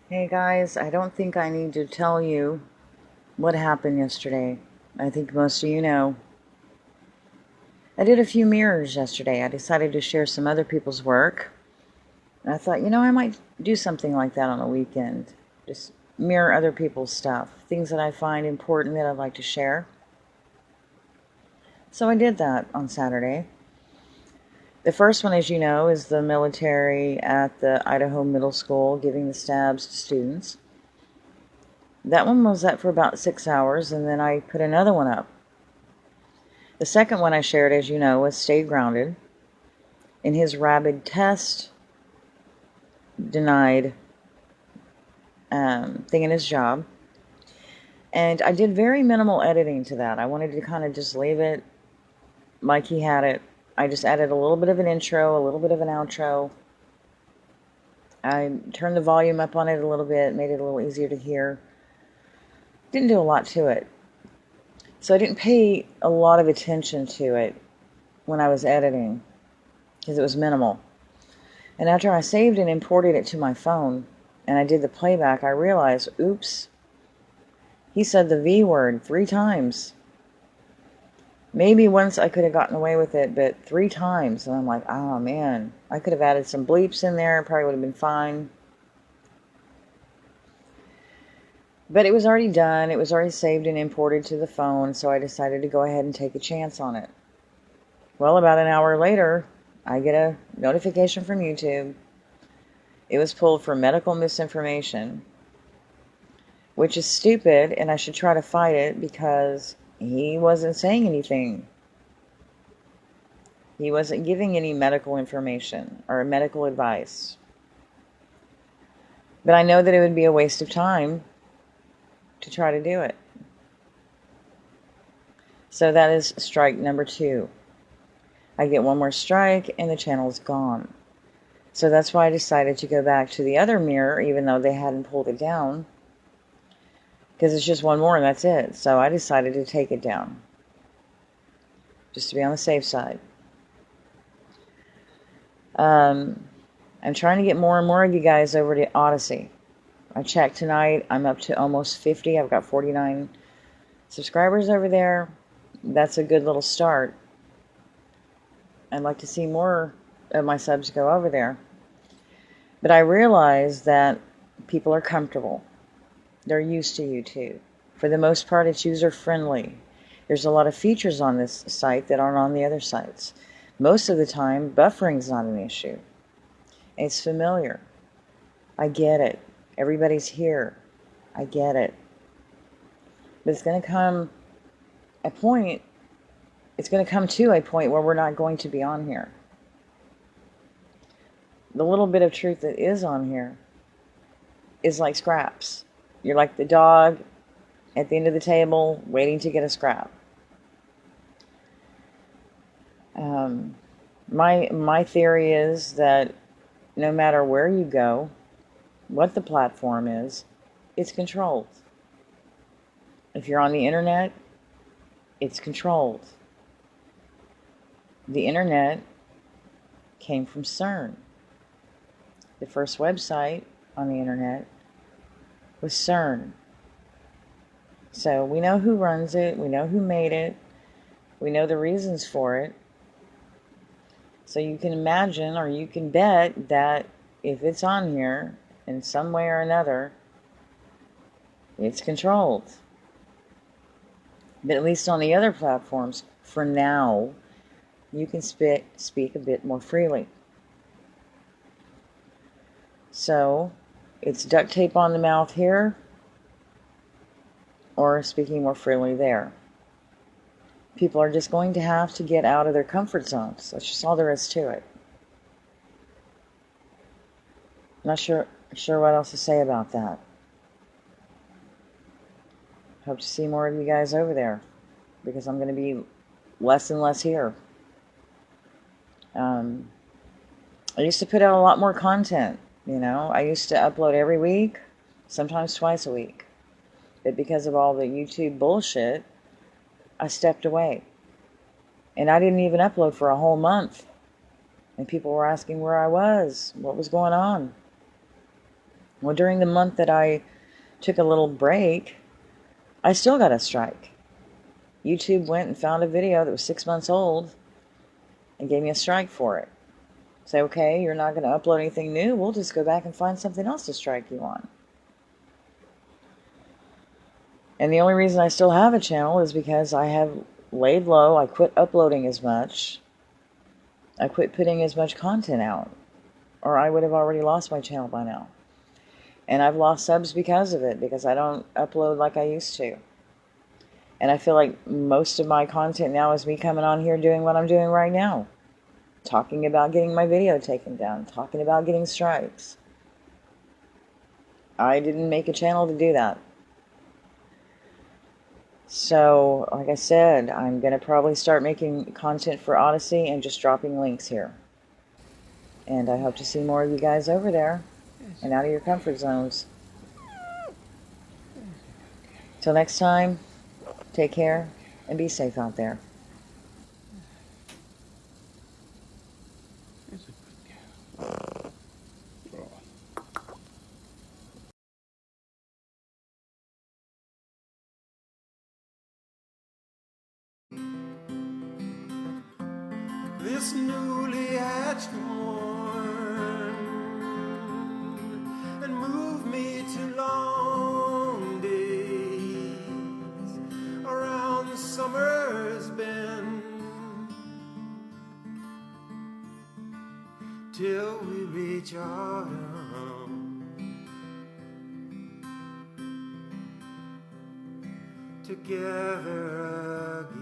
Hey guys, I don't think I need to tell you what happened yesterday. I think most of you know. I did a few mirrors yesterday. I decided to share some other people's work. And I thought, I might do something like that on a weekend. Just mirror other people's stuff, things that I find important that I'd like to share. So I did that on Saturday. The first one, as you know, is the military at the Idaho Middle School giving the stabs to students. That one was up for about 6 hours, and then I put another one up. The second one I shared, as you know, was Stay Grounded. In his rabid test, denied thing in his job. And I did very minimal editing to that. I wanted to kind of just leave it like he had it. I just added a little bit of an intro, a little bit of an outro. I turned the volume up on it a little bit, made it a little easier to hear. Didn't do a lot to it. So I didn't pay a lot of attention to it when I was editing because it was minimal. And after I saved and imported it to my phone and I did the playback, I realized, oops, he said the V word 3 times. Maybe once I could have gotten away with it, but 3 times. And I'm like, oh man, I could have added some bleeps in there. It probably would have been fine. But it was already done. It was already saved and imported to the phone, so I decided to go ahead and take a chance on it. Well, about an hour later, I get a notification from YouTube. It was pulled for medical misinformation, which is stupid, and I should try to fight it because he wasn't saying anything. He wasn't giving any medical information or medical advice. But I know that it would be a waste of time to try to do it. So that is strike number 2. I get one more strike and the channel's gone. So that's why I decided to go back to the other mirror, even though they hadn't pulled it down. Because it's just one more and that's it. So I decided to take it down. Just to be on the safe side. I'm trying to get more and more of you guys over to Odysee. I checked tonight. I'm up to almost 50. I've got 49 subscribers over there. That's a good little start. I'd like to see more of my subs go over there. But I realize that people are comfortable. They're used to YouTube. For the most part, it's user-friendly. There's a lot of features on this site that aren't on the other sites. Most of the time, buffering's not an issue. It's familiar. I get it. Everybody's here. I get it. But it's going to come to a point where we're not going to be on here. The little bit of truth that is on here is like scraps. You're like the dog at the end of the table waiting to get a scrap. My theory is that no matter where you go, what the platform is, it's controlled. If you're on the internet, it's controlled. The internet came from CERN. The first website on the internet was CERN. So we know who runs it, we know who made it, we know the reasons for it. So you can imagine, or you can bet, that if it's on here in some way or another, it's controlled. But at least on the other platforms, for now, you can speak a bit more freely. So, it's duct tape on the mouth here, or speaking more freely there. People are just going to have to get out of their comfort zones. That's just all there is to it. Not sure what else to say about that. Hope to see more of you guys over there, because I'm going to be less and less here. I used to put out a lot more content, I used to upload every week, sometimes twice a week. But because of all the YouTube bullshit, I stepped away. And I didn't even upload for a whole month. And people were asking where I was, what was going on. Well, during the month that I took a little break, I still got a strike. YouTube went and found a video that was 6 months old and gave me a strike for it. Say, okay, you're not going to upload anything new, we'll just go back and find something else to strike you on. And the only reason I still have a channel is because I have laid low. I quit uploading as much. I quit putting as much content out, or I would have already lost my channel by now. And I've lost subs because of it, because I don't upload like I used to. And I feel like most of my content now is me coming on here doing what I'm doing right now. Talking about getting my video taken down. Talking about getting strikes. I didn't make a channel to do that. So, like I said, I'm going to probably start making content for Odysee and just dropping links here. And I hope to see more of you guys over there and out of your comfort zones. Till next time, take care and be safe out there. This newly hatched morn, and move me to long days around summer's bend, till we reach autumn, together again.